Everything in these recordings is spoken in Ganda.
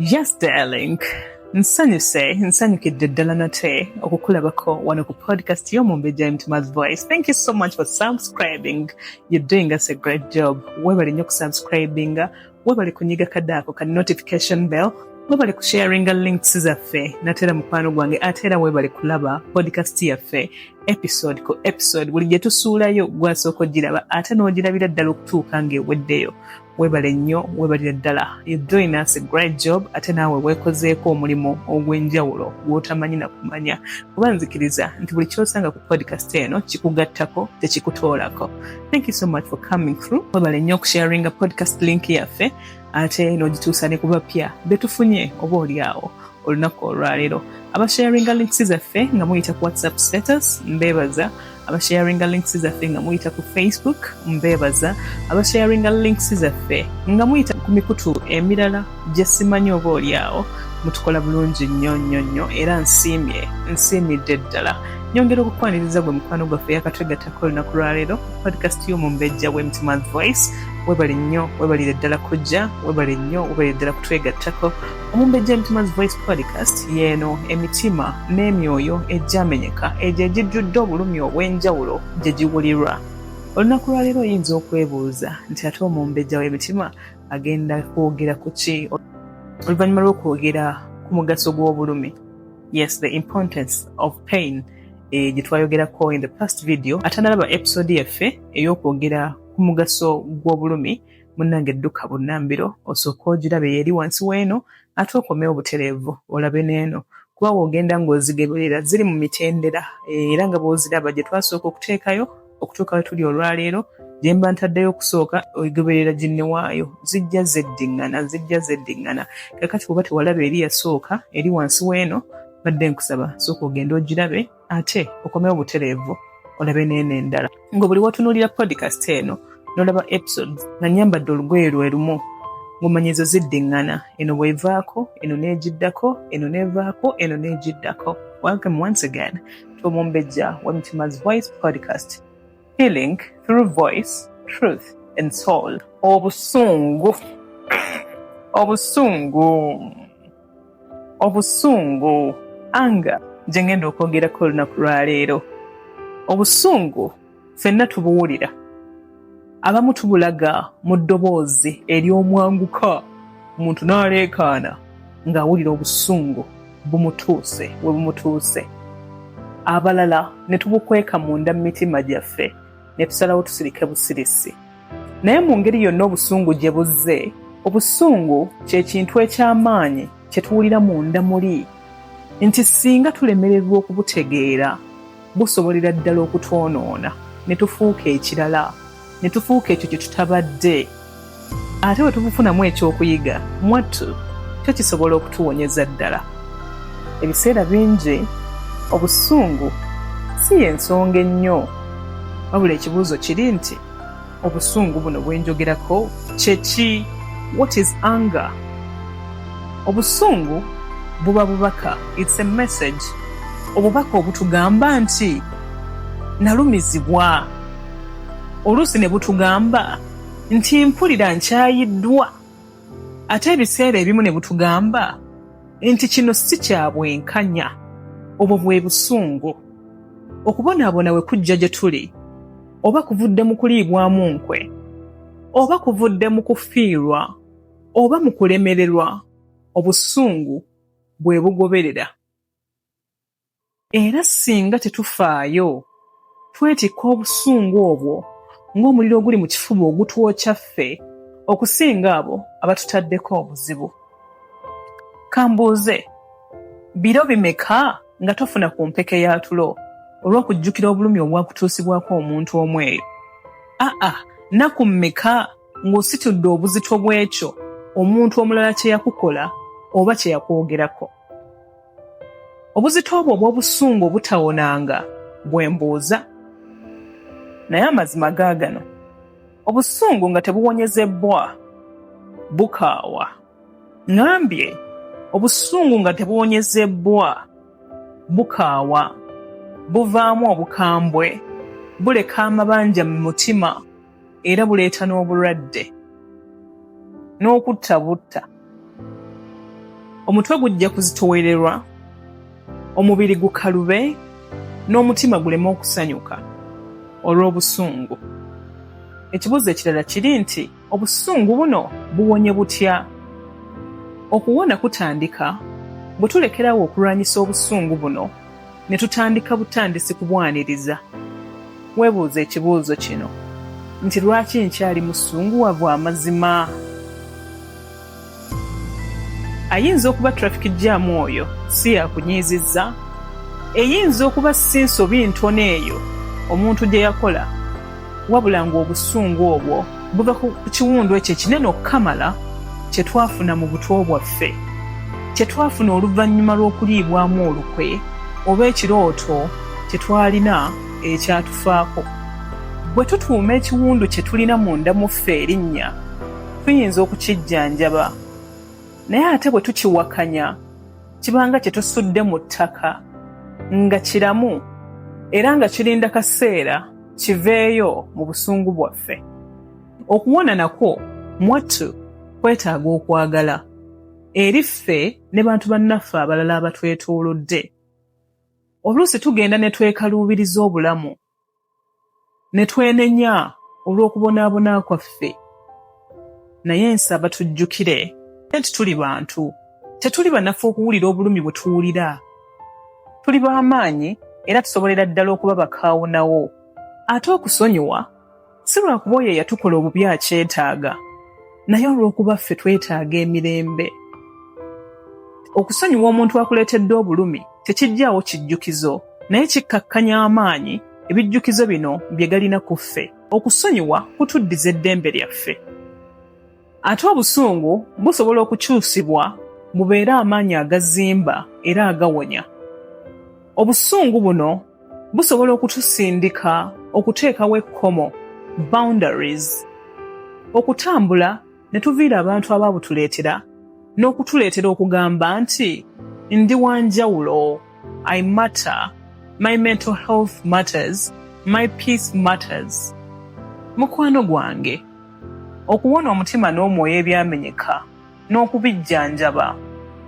Yes, darling. Nsanyukidde ddala nate okukulabako wano ku podcast y'Omumbejja Mtima's Voice. Thank you so much for subscribing. You're doing us a great job. Webale nnyo kusubscribinga, webale kunyiga kadaako ka notification bell, webale kusharinga links zaffe, nateera mukwano gwange ate era webale kulaba podcast yaffe episode ku episode buli gye tusuulayo gwasooka ogiraba ate n'ogirabira ddala okutuuka ng'eweddeyo. Webale nnyo, webalira ddala. You're doing us a great job ate naawe weekozeeko omulimu ogw'enjawulo gw'otamanyi na kumanya. Kuba nzikiriza nti buli ky'osanga ku podcast eno kikugattako tekikutoolako. Thank you so much for coming through. Webale nnyo okusharinga podcast link yaffe ate n'ogituusa ne ku bapya be tufunye oba oliawo olunaku olwaleero. Abasharinga links zaffe nga muyita ku WhatsApp status mbeebaza. Abasharinga links zaffe nga muyita ku Facebook mbeebaza. Abasharinga links zaffe nga muyita ku mikutu emirala gye simanyi oba oliawo mutukola bulungi nnyo era nsiimidde ddala. Nyongera okukwaniriza gwe mukwano gwaffe yakatwegattako olunaku lwaleero podcast y'Omumbejja Mtima's Voice. Webale nnyo, webalire ddala kujja, webale nnyo, webalire ddala kutwegattako. Omumbejja Mtima's Voice podcast yeeno emitima n'emyoyo egyamenyeka egyo egijjudde obulumi obw'enjawulo gye giwulirwa. Olunaku lwaleero oyinza okwebuuza nti ate omumbejja w'emitima agenda kwogera ku ki oluvannyuma lw'okwogera ku mugaso gw'obulumi. Yes, the importance of pain gye twayogerako in the past video. Atanalaba episode yaffe ey'okwogera ku mugaso gw'obulumi munnange Dduka Bunnambiro osooka ogirabe eri wansi w'eno ate okome obutereevu olabe n'eno kuba woogenda ng'ozigeberera ziri mu mitendera era nga bw'oziraba gye twasooka okuteekayo okutuuka we tuli olwaleero gye mba ntaddeyo okusooka oyigoberera ginne waayo zijja zeddiŋŋana. Kakati bw'oba tewalaba eri yasooka eri wansi w'eno badde nkusaba sooka ogenda ogirabe ate okomewo obutereevu olabe n'eno endala. Nga buli watunuulira podcast eno n'olaba episodes nga nyambadde olugoye lwe lumu ng'omanyizo ziddiŋŋana, eno bw'evaako eno n'egiddako, eno n'evaako eno n'egiddako. Welcome once again to Omumbejja Mtima's Voice podcast. Healing through voice, truth and soul. Obusungu anga gye ngenda okwogerako olunaku lwaleero. Obusungu ffenna tubuwulira. Abamu tubulaga mu ddoboozi ery'omwanguka omuntu n'aleekaana ng'awulira obusungu bumutuuse we bumutuuse. Abalala ne tubukweka munda mu mitima gyaffe ne tusalawo tusirike busirisi. Naye mu ngeri yonna obusungu gye buzze, obusungu kye kintu eky'amaanyi kye tuwulira munda muli nti singa tulemererwa okubutegeera busobolera ddala okutwonoona ne tufuuka ekirala, ne tufuuka ekyo kye tutabadde. Ate bwe tubufunamu ekyokuyiga mwattu kyo kisobola okutuwonyeza ddala. Ebiseera bingi obusungu si y'ensonga ennyo, wabula ekibuuzo kiri nti obusungu buno bwe njogerako kye ki? What is anger? Obusungu buba bubaka. It's a message. Obubaka obutugamba nti nalumizibwa. Oluusi ne butugamba nti mpulira nkyayiddwa. Ate ebiseera ebimu ne butugamba nti kino si kya bwenkanya. Obwo bwe busungu. Okubonaabona we kujja gye tuli, oba kuvudde mu kuliibwamu nkwe, oba kuvudde mu kufiirwa, oba mu kulemererwa, obusungu bwe bugoberera. Era singa tetufaayo, twetikka obusungu obwo ng'omuliro oguli mu kifuba ogutwokya ffe okusinga abo abatutaddeko obuzibu. Kambuuze, biro bimeka nga tofuna ku mpeke ya tulo olw'okujjukira obulumi obwakutuusibwako omuntu omweyo? Nnaku mmeka ng'ositudde obuzito bw'ekyo omuntu omulala kye yakukola oba kye yakwogerako? Obuzito obwo obw'obusungu obutawonanga bwe mbuuza. Naye amazima gaagano, obusungu nga tebuwonyezebbwa bukaawa. Ngambye obusungu nga tebuwonyezebbwa bukaawa, buvaamu obukambwe, buleka amabanja mu mutima era buleeta n'obulwadde n'okutta butta. omutwe gujja kuzitowererwa, omubiri gukalube, n'omutima guleme okusanyuka olw'obusungu. Ekibuuzo ekirala kiri nti obusungu buno buwonye butya? Okuwona kutandika bwe tulekerawo okulwanyisa obusungu buno ne tutandika butandisi kubwaniriza. Weebuuza ekibuuzo kino nti lwaki nkyali musunguwavu amazima? Ayinza okuba traffic jam oyo si yakunyiizizza, eyinza okuba si nsobi ntono eyo omuntu gye yakola, wabula ng'obusungu obwo buva ku kiwundu ekyo ekinene okukamala kye twafuna mu butwo bwaffe, kye twafuna oluvannyuma lw'okuliibwamu olukwe oba ekirooto kye twalina ekyatufaako. Bwe tutuuma ekiwundu kye tulina munda mu ffe erinnya, tuyinza okukijjanjaba, naye ate bwe tukiwakanya kibanga kye tusudde mu ttaka nga kiramu era nga kirinda kaseera kiveeyo mu busungu bwaffe. Okuwona nakwo mwattu kwetaaga okwagala eri ffe ne bantu bannaffe abalala abatwetoolodde. Oluusi tugenda ne twekaluubiriza obulamu, ne twenenya olw'okubonaabona kwaffe, naye nsaba tujjukire nti tuli bantu, tetuli bannaffe okuwulira obulumi bwe tuwulira. Tuli b'amaanyi era tusobolera ddala okuba bakaawonawo. Ate okusonyiwa si lwakuba oyo yatukola obubi akyetaaga, naye olw'okuba ffe twetaaga emirembe. Okusonyiwa omuntu akuleetedde obulumi tekijjaawo kijjukizo, naye kikkakkanya amaanyi ebijjukizo bino bye galina ku ffe. Okusonyiwa kutuddiza eddembe lyaffe. Ate obusungu busobola okukyusibwa bubeere amaanyi agazimba era agawonya. Obusungu buno busobola okutusindika okuteekawo ekkomo, boundaries, okutambula ne tuviira abantu abaabutuleetera n'okutuleetera okugamba nti ndi wanjawulo, I matter, my mental health matters, my peace matters. Mukwano gwange, okuwona omutima n'omwoyo ebyamenyeka n'okubijjanjaba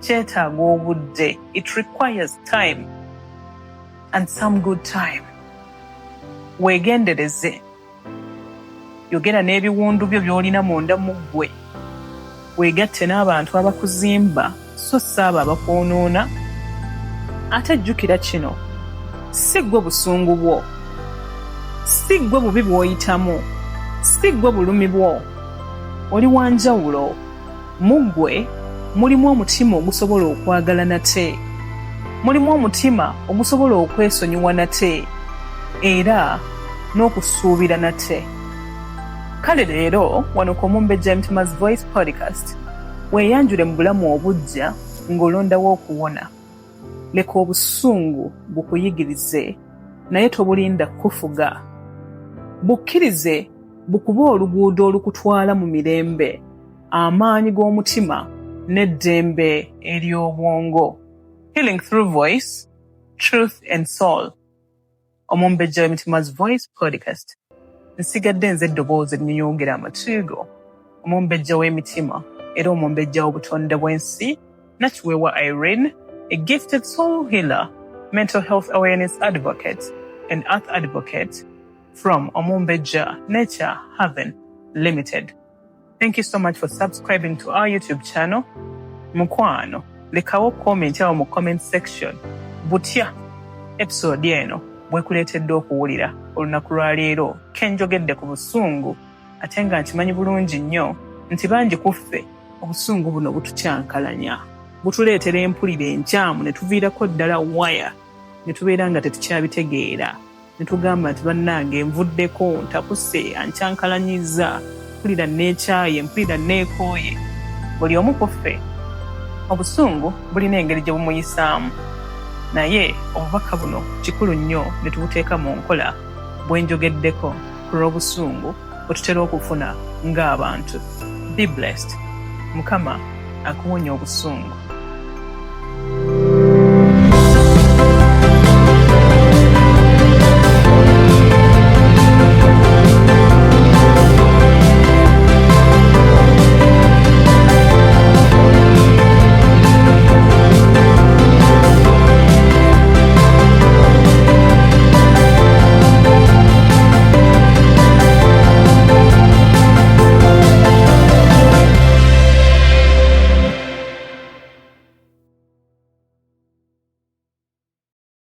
kyetaaga obudde. It requires time and some good time. Weegendereze, yogera n'ebiwundu byo by'olina munda mu ggwe, weegatte n'abantu abakuzimba so si abo abakwonoona. Ate jjukira kino, si ggwe busungu bwo, si ggwe bubi bw'oyitamu, si ggwe bulumi bwo. Oli wanjawulo. Mu ggwe mulimu omutima ogusobola okwagala nate, mulimu omutima ogusobola okwesonyiwa nate era n'okusuubira nate. Kale leero wano ku Omumbejja Mtima's Voice Podcast weeyanjule mu bulamu obujja ng'olondawo okuwona. Leka obusungu bukuyigirize naye tobulinda kufuga. Bukkirize bukuba oluguudo olukutwala mu mirembe, amaanyi g'omutima n'eddembe ery'obwongo. Healing through voice, truth and soul. Omumbejja Mtima's Voice Podcast. Nsigadde nze eddoboozi erinnyongera amatuugo, omumbejja w'emitima era omumbejja w'obutonde bw'ensi, Nakiwewa Irene, a gifted soul healer, mental health awareness advocate, and earth advocate from Omumbejja Nature Haven Limited. Thank you so much for subscribing to our YouTube channel. Mukwano, lekawo comment awo mu comment section. Butya episode eno bwekuleetedde okuwulira olunaku lwa leero ke njogedde ku busungu, ate nga nkimanyi bulungi nnyo nti bangi ku ffe obusungu buno butukyankalanya, butuleetera empulira enkyamu ne tuviirako ddala waya ne tubeera nga tetukyabitegeera, ne tugamba nti bannange nvuddeko, ntakuse, ankyankalanyiza, mpulira neekyaye, mpulira neekooye. Buli omu ku ffe obusungu bulina engeri gye bumuyisaamu, naye obubaka buno kikulu nnyo ne tubuteeka mu nkola bwe njogeddeko ku lw'obusungu bwe tutera okufuna ng'abantu. Be blessed. Mukama akuwonya obusungu.